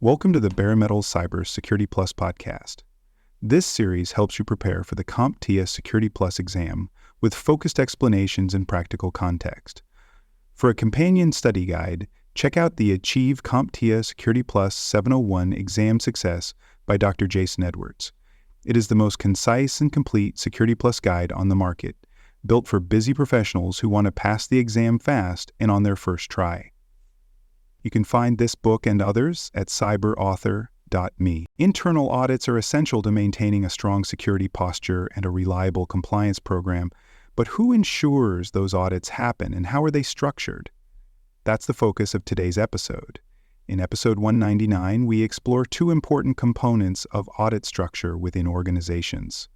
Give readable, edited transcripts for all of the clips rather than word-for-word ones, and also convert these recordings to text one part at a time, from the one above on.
Welcome to the Bare Metal Cyber Security Plus podcast. This series helps you prepare for the CompTIA Security Plus exam with focused explanations and practical context. For a companion study guide, check out the Achieve CompTIA Security Plus 701 Exam Success by Dr. Jason Edwards. It is the most concise and complete Security Plus guide on the market, built for busy professionals who want to pass the exam fast and on their first try. You can find this book and others at cyberauthor.me. Internal audits are essential to maintaining a strong security posture and a reliable compliance program, but who ensures those audits happen and how are they structured? That's the focus of today's episode. In episode 199, we explore two important components of audit structure within organizations: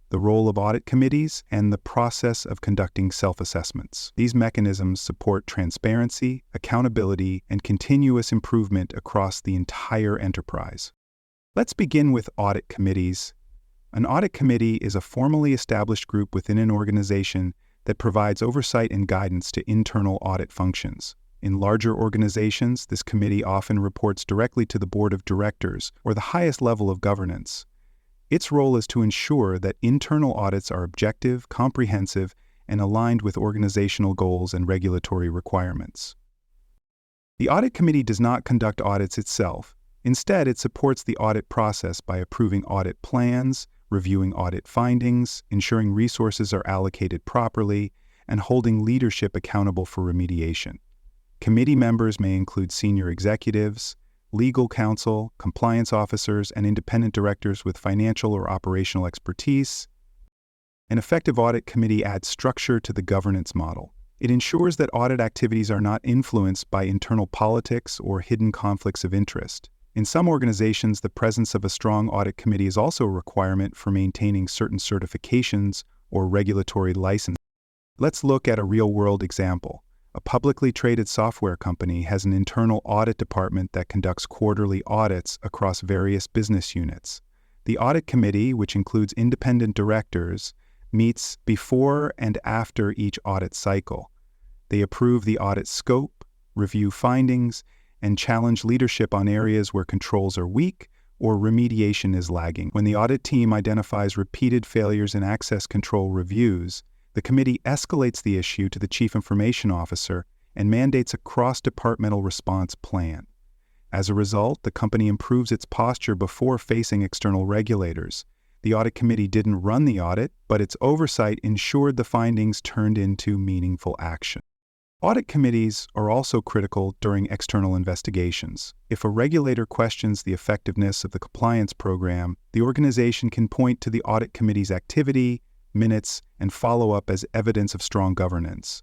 the role of audit committees and the process of conducting self-assessments. These mechanisms support transparency, accountability, and continuous improvement across the entire enterprise. Let's begin with audit committees. An audit committee is a formally established group within an organization that provides oversight and guidance to internal audit functions. In larger organizations, this committee often reports directly to the board of directors or the highest level of governance. Its role is to ensure that internal audits are objective, comprehensive, and aligned with organizational goals and regulatory requirements. The audit committee does not conduct audits itself. Instead, it supports the audit process by approving audit plans, reviewing audit findings, ensuring resources are allocated properly, and holding leadership accountable for remediation. Committee members may include senior executives, legal counsel, compliance officers, and independent directors with financial or operational expertise. An effective audit committee adds structure to the governance model. It ensures that audit activities are not influenced by internal politics or hidden conflicts of interest. In some organizations, the presence of a strong audit committee is also a requirement for maintaining certain certifications or regulatory licenses. Let's look at a real-world example. A publicly traded software company has an internal audit department that conducts quarterly audits across various business units. The audit committee, which includes independent directors, meets before and after each audit cycle. They approve the audit scope, review findings, and challenge leadership on areas where controls are weak or remediation is lagging. When the audit team identifies repeated failures in access control reviews, the committee escalates the issue to the Chief Information Officer and mandates a cross-departmental response plan. As a result, the company improves its posture before facing external regulators. The audit committee didn't run the audit, but its oversight ensured the findings turned into meaningful action. Audit committees are also critical during external investigations. If a regulator questions the effectiveness of the compliance program, the organization can point to the audit committee's activity, minutes, and follow-up as evidence of strong governance.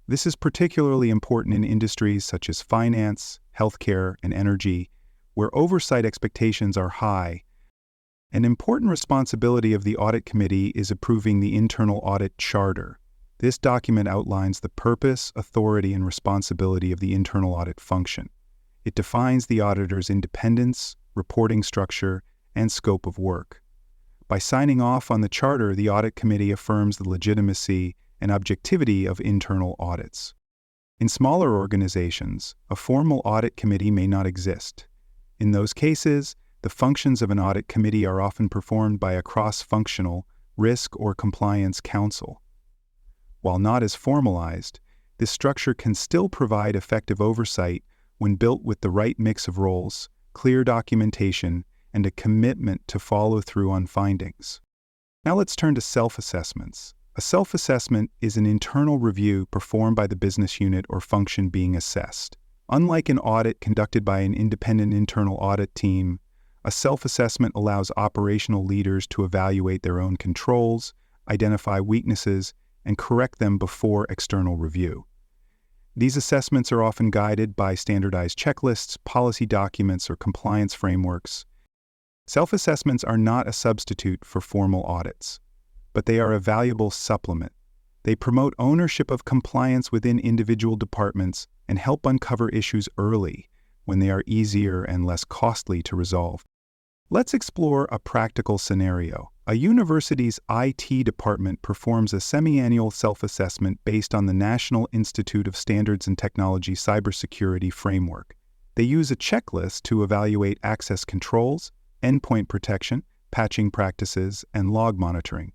This is particularly important in industries such as finance, healthcare, and energy, where oversight expectations are high. An important responsibility of the audit committee is approving the internal audit charter. This document outlines the purpose, authority, and responsibility of the internal audit function. It defines the auditor's independence, reporting structure, and scope of work. By signing off on the charter, the audit committee affirms the legitimacy and objectivity of internal audits. In smaller organizations, a formal audit committee may not exist. In those cases, the functions of an audit committee are often performed by a cross-functional risk or compliance council. While not as formalized, this structure can still provide effective oversight when built with the right mix of roles, clear documentation, and a commitment to follow through on findings. Now let's turn to self-assessments. A self-assessment is an internal review performed by the business unit or function being assessed. Unlike an audit conducted by an independent internal audit team, a self-assessment allows operational leaders to evaluate their own controls, identify weaknesses, and correct them before external review. These assessments are often guided by standardized checklists, policy documents, or compliance frameworks. Self-assessments are not a substitute for formal audits, but they are a valuable supplement. They promote ownership of compliance within individual departments and help uncover issues early when they are easier and less costly to resolve. Let's explore a practical scenario. A university's IT department performs a semi-annual self-assessment based on the National Institute of Standards and Technology cybersecurity framework. They use a checklist to evaluate access controls, endpoint protection, patching practices, and log monitoring.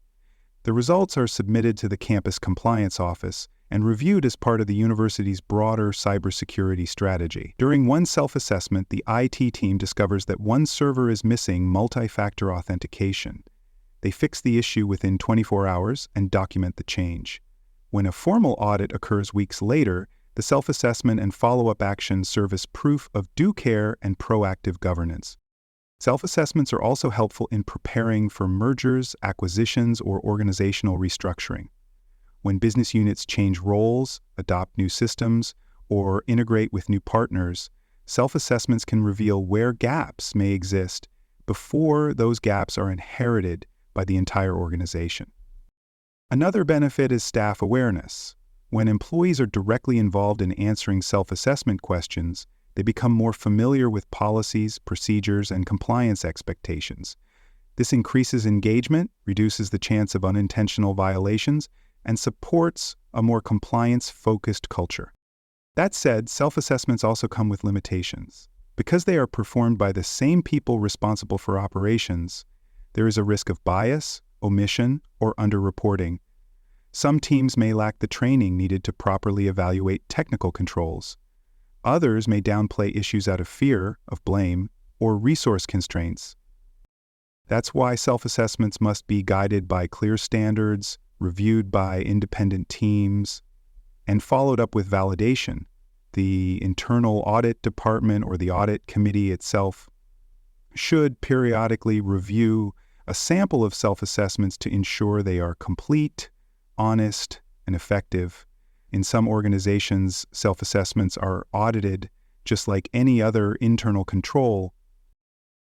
The results are submitted to the campus compliance office and reviewed as part of the university's broader cybersecurity strategy. During one self-assessment, the IT team discovers that one server is missing multi-factor authentication. They fix the issue within 24 hours and document the change. When a formal audit occurs weeks later, the self-assessment and follow-up actions serve as proof of due care and proactive governance. Self-assessments are also helpful in preparing for mergers, acquisitions, or organizational restructuring. When business units change roles, adopt new systems, or integrate with new partners, self-assessments can reveal where gaps may exist before those gaps are inherited by the entire organization. Another benefit is staff awareness. When employees are directly involved in answering self-assessment questions, they become more familiar with policies, procedures, and compliance expectations. This increases engagement, reduces the chance of unintentional violations, and supports a more compliance-focused culture. That said, self-assessments also come with limitations. Because they are performed by the same people responsible for operations, there is a risk of bias, omission, or underreporting. Some teams may lack the training needed to properly evaluate technical controls. Others may downplay issues out of fear of blame or resource constraints. That's why self-assessments must be guided by clear standards, reviewed by independent teams, and followed up with validation. The internal audit department or the audit committee itself should periodically review a sample of self-assessments to ensure they are complete, honest, and effective. In some organizations, self-assessments are audited just like any other internal control.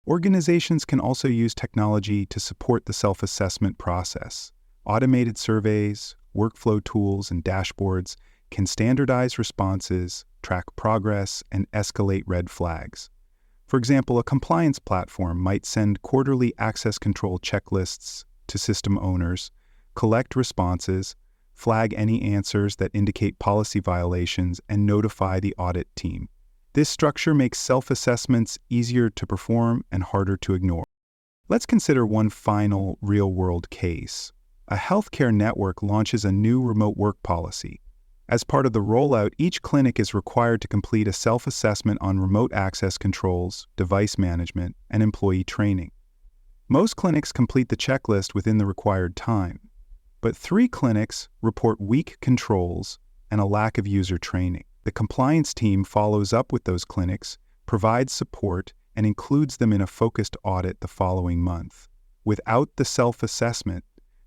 Organizations can also use technology to support the self-assessment process. Automated surveys, workflow tools, and dashboards can standardize responses, track progress, and escalate red flags. For example, a compliance platform might send quarterly access control checklists to system owners, collect responses, flag any answers that indicate policy violations, and notify the audit team. This structure makes self-assessments easier to perform and harder to ignore. Let's consider one final real-world case. A healthcare network launches a new remote work policy. As part of the rollout, each clinic is required to complete a self-assessment on remote access controls, device management, and employee training. Most clinics complete the checklist within the required time, but 3 clinics report weak controls and a lack of user training. The compliance team follows up with those clinics, provides support, and includes them in a focused audit the following month. Without the self-assessment,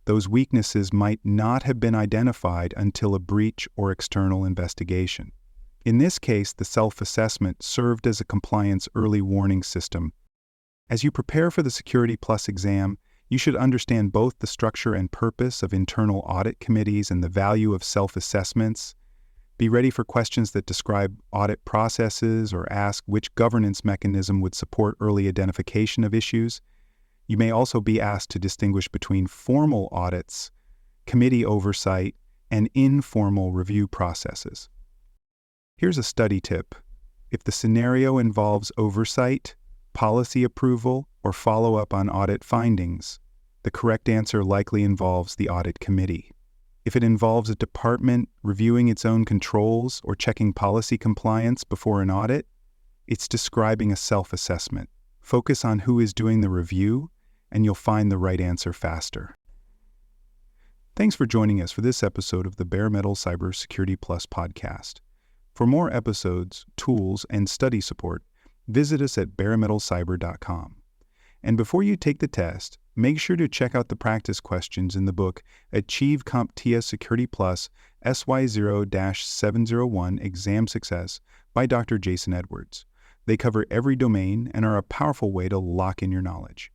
those weaknesses might not have been identified until a breach or external investigation. In this case, the self-assessment served as a compliance early warning system. As you prepare for the Security Plus exam, you should understand both the structure and purpose of internal audit committees and the value of self-assessments. Be ready for questions that describe audit processes or ask which governance mechanism would support early identification of issues. You may also be asked to distinguish between formal audits, committee oversight, and informal review processes. Here's a study tip. If the scenario involves oversight, policy approval, or follow-up on audit findings, the correct answer likely involves the audit committee. If it involves a department reviewing its own controls or checking policy compliance before an audit, it's describing a self-assessment. Focus on who is doing the review, and you'll find the right answer faster. Thanks for joining us for this episode of the Bare Metal Cybersecurity Plus podcast. For more episodes, tools, and study support, visit us at baremetalcyber.com. And before you take the test, make sure to check out the practice questions in the book Achieve CompTIA Security Plus SY0-701 Exam Success by Dr. Jason Edwards. They cover every domain and are a powerful way to lock in your knowledge.